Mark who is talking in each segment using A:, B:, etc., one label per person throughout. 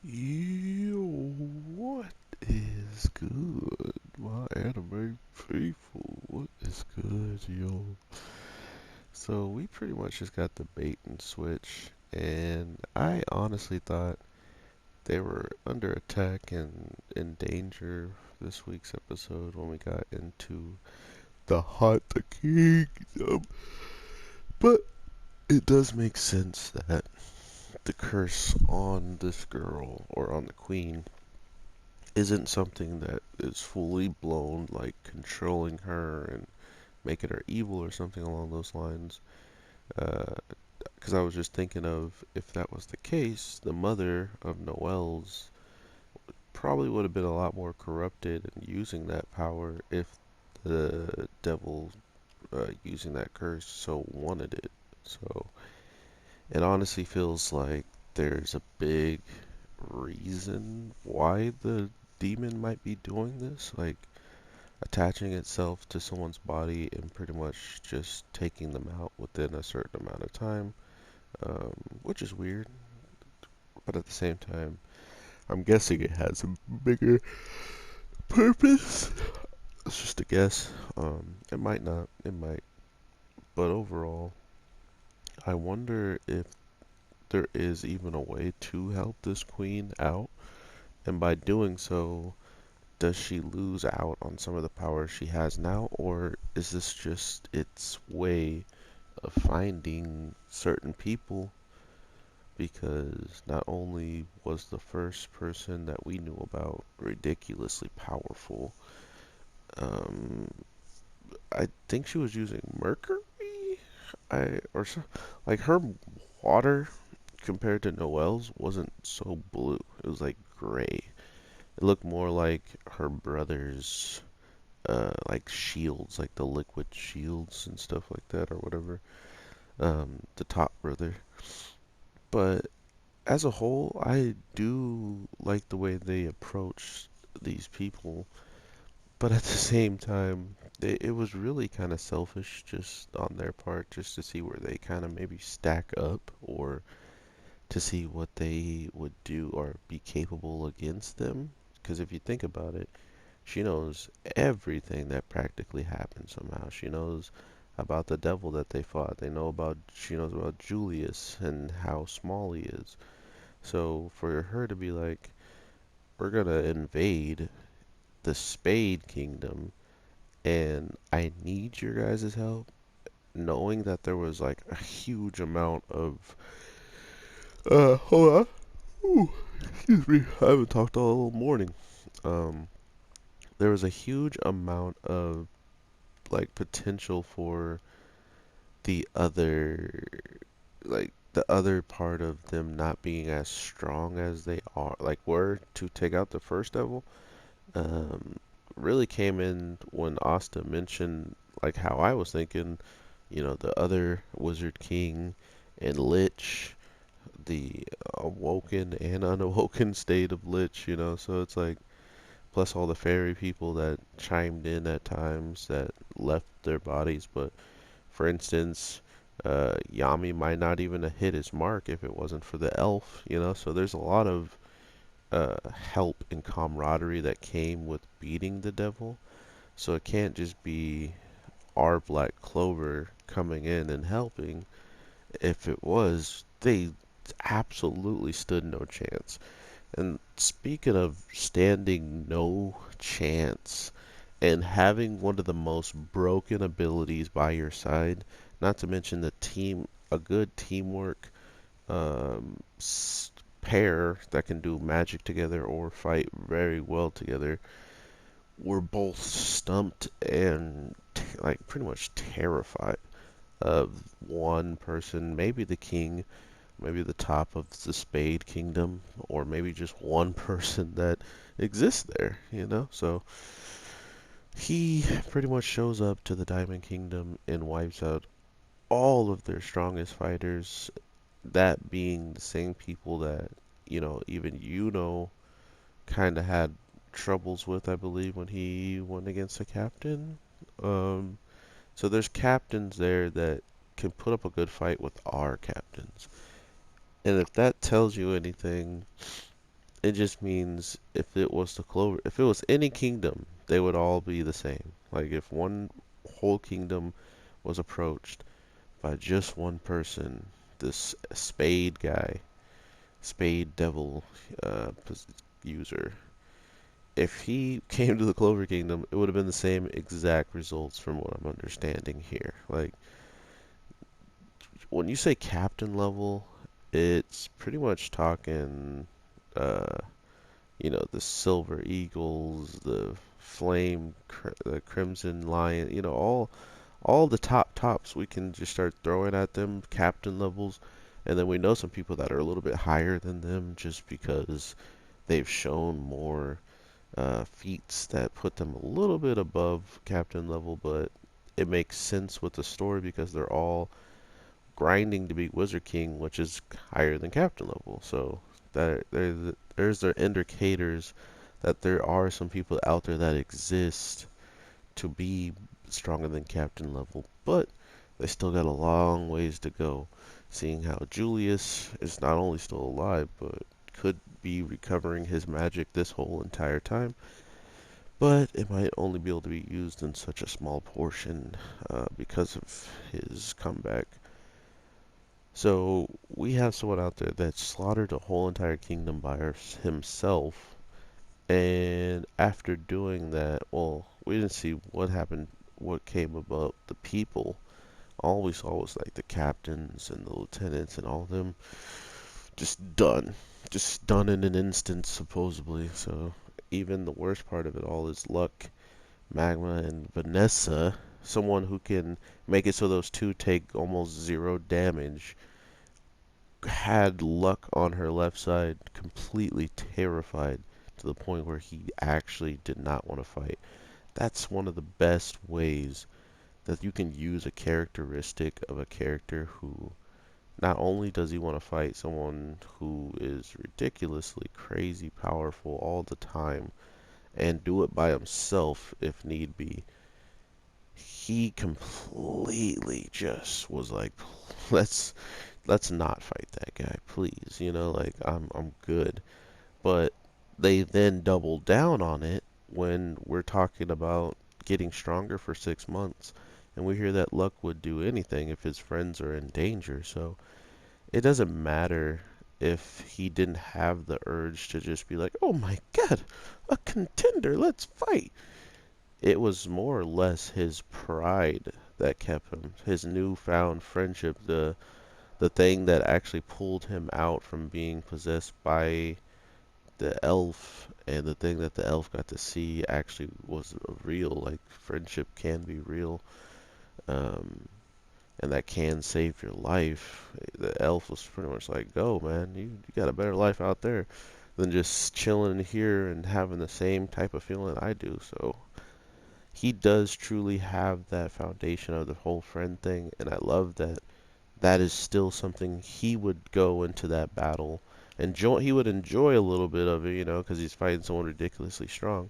A: Yo, what is good, my anime people? What is good, yo? So we pretty much just got the bait and switch, and I honestly thought they were under attack and in danger this week's episode when we got into the kingdom. But it does make sense that the curse on this girl or on the queen isn't something that is fully blown, like controlling her and making her evil or something along those lines. Because I was just thinking of if that was the case, the mother of Noelle's probably would have been a lot more corrupted and using that power if the devil using that curse so wanted it. So it honestly feels like there's a big reason why the demon might be doing this. Like, attaching itself to someone's body and pretty much just taking them out within a certain amount of time, which is weird, but at the same time, I'm guessing it has a bigger purpose. It's just a guess. It might not, it might, but overall, I wonder if there is even a way to help this queen out, and by doing so, does she lose out on some of the power she has now, or is this just its way of finding certain people? Because not only was the first person that we knew about ridiculously powerful, um, I think she was using mercury, or so, like her water compared to Noelle's wasn't so blue. It was like gray. It looked more like her brother's like shields, like the liquid shields and stuff like that, or whatever. The top brother. But as a whole, I do like the way they approach these people. But at the same time, it was really kind of selfish just on their part, just to see where they kind of maybe stack up or to see what they would do or be capable against them. Because if you think about it, she knows everything that practically happened somehow. She knows about the devil that they fought. She knows about Julius and how small he is. So for her to be like, we're gonna invade the Spade Kingdom and I need your guys' help, knowing that there was like a huge amount of hold on. Ooh, excuse me. I haven't talked all morning. Um there was a huge amount of like potential for the other the other part of them not being as strong as they are like were to take out the first devil. um Really came in when Asta mentioned like how I was thinking, the other Wizard King and Lich, the awoken and unawoken state of Lich, so it's like plus all the fairy people that chimed in at times that left their bodies. But for instance, Yami might not even have hit his mark if it wasn't for the elf, so there's a lot of help and camaraderie that came with beating the devil. So it can't just be our Black Clover coming in and helping. If it was, they absolutely stood no chance. And speaking of standing no chance and having one of the most broken abilities by your side, not to mention a good teamwork um, pair that can do magic together or fight very well together, were both stumped and like pretty much terrified of one person, maybe the king, maybe the top of the Spade Kingdom, or maybe just one person that exists there. So he pretty much shows up to the Diamond Kingdom and wipes out all of their strongest fighters, that being the same people that, even kind of had troubles with, I believe, when he went against the captain. Um, so there's captains there that can put up a good fight with our captains. And if that tells you anything, It just means if it was the Clover, if it was any kingdom, they would all be the same. Like if one whole kingdom was approached by just one person, this Spade guy, Spade Devil user, if he came to the Clover Kingdom, it would have been the same exact results from what I'm understanding here. Like when you say captain level, it's pretty much talking, uh, the Silver Eagles, the the Crimson Lion, all the tops we can just start throwing at them, captain levels, and then we know some people that are a little bit higher than them just because they've shown more feats that put them a little bit above captain level, but it makes sense with the story because they're all grinding to be Wizard King, which is higher than captain level. So there's their indicators that there are some people out there that exist to be stronger than captain level, but they still got a long ways to go. Seeing how Julius is not only still alive, but could be recovering his magic this whole entire time, but it might only be able to be used in such a small portion because of his comeback. So we have someone out there that slaughtered a whole entire kingdom by himself, and after doing that, well, we didn't see what happened, what came about the people. All we saw was like the captains and the lieutenants and all of them just done. Just done in an instant, supposedly. So even the worst part of it all is Luck, Magma, and Vanessa, someone who can make it so those two take almost zero damage, had Luck on her left side completely terrified to the point where he actually did not want to fight. That's one of the best ways that you can use a characteristic of a character who not only does he want to fight someone who is ridiculously crazy powerful all the time and do it by himself if need be. He completely just was like, let's let's not fight that guy, please. Like I'm good. But they then double down on it when we're talking about getting stronger for 6 months, and we hear that Luck would do anything if his friends are in danger. So it doesn't matter if he didn't have the urge to just be like, oh my god, a contender, let's fight. It was more or less his pride that kept him, his newfound friendship, the thing that actually pulled him out from being possessed by the elf, and the thing that the elf got to see actually was real. Like friendship can be real, um, and that can save your life. The elf was pretty much like, "Go, man! You got a better life out there than just chilling here and having the same type of feeling I do." So he does truly have that foundation of the whole friend thing, and I love that that is still something he would go into that battle. Enjoy, he would enjoy a little bit of it, because he's fighting someone ridiculously strong.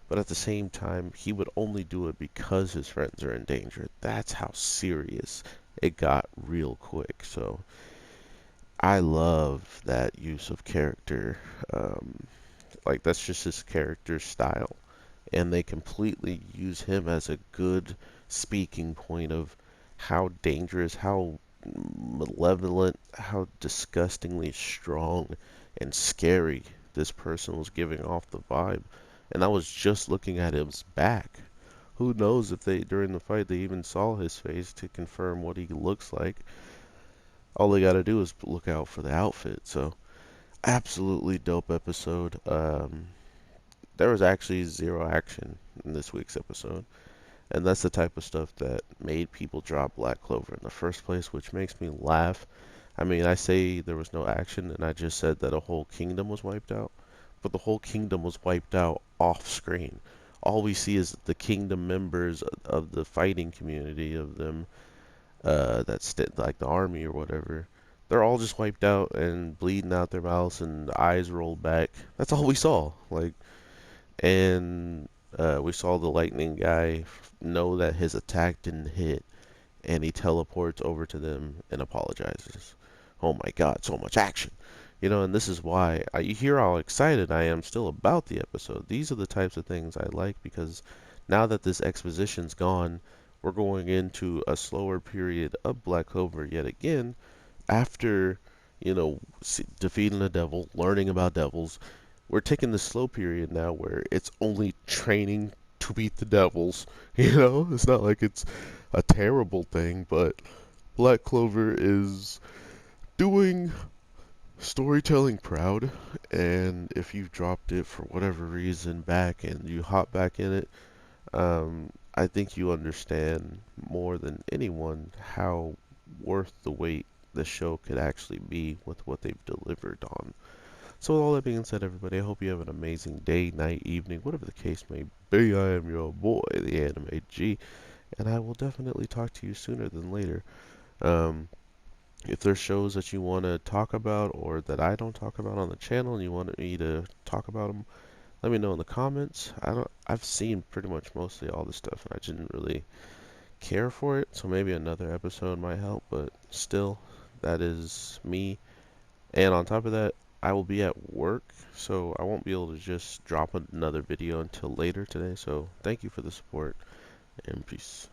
A: But at the same time, he would only do it because his friends are in danger. That's how serious it got real quick. So I love that use of character. Like that's just his character style, and they completely use him as a good speaking point of how dangerous, how malevolent, how disgustingly strong and scary this person was giving off the vibe. And I was just looking at his back. Who knows if they, during the fight, they even saw his face to confirm what he looks like. All they gotta do is look out for the outfit. So, absolutely dope episode. There was actually zero action in this week's episode. And that's the type of stuff that made people drop Black Clover in the first place, which makes me laugh. I mean, I say there was no action, and I just said that a whole kingdom was wiped out. But the whole kingdom was wiped out off screen. All we see is the kingdom members of the fighting community of them, like the army or whatever. They're all just wiped out and bleeding out their mouths and eyes rolled back. That's all we saw. And we saw the lightning guy know that his attack didn't hit, and he teleports over to them and apologizes. Oh my god, so much action. You know, and this is why you hear how excited I am still about the episode. These are the types of things I like because now that this exposition's gone, we're going into a slower period of Black Clover yet again after, defeating the devil, learning about devils. We're taking the slow period now where it's only training to beat the devils. It's not like it's a terrible thing, but Black Clover is doing storytelling proud, and if you've dropped it for whatever reason back and you hop back in it, I think you understand more than anyone how worth the wait the show could actually be with what they've delivered on. So with all that being said, everybody, I hope you have an amazing day, night, evening, whatever the case may be. I am your boy, the Anime G, and I will definitely talk to you sooner than later. Um, if there's shows that you want to talk about or that I don't talk about on the channel and you want me to talk about them, let me know in the comments. I've seen pretty much mostly all this stuff and I didn't really care for it, so maybe another episode might help, but still, that is me. And on top of that, I will be at work, so I won't be able to just drop another video until later today. So thank you for the support and peace.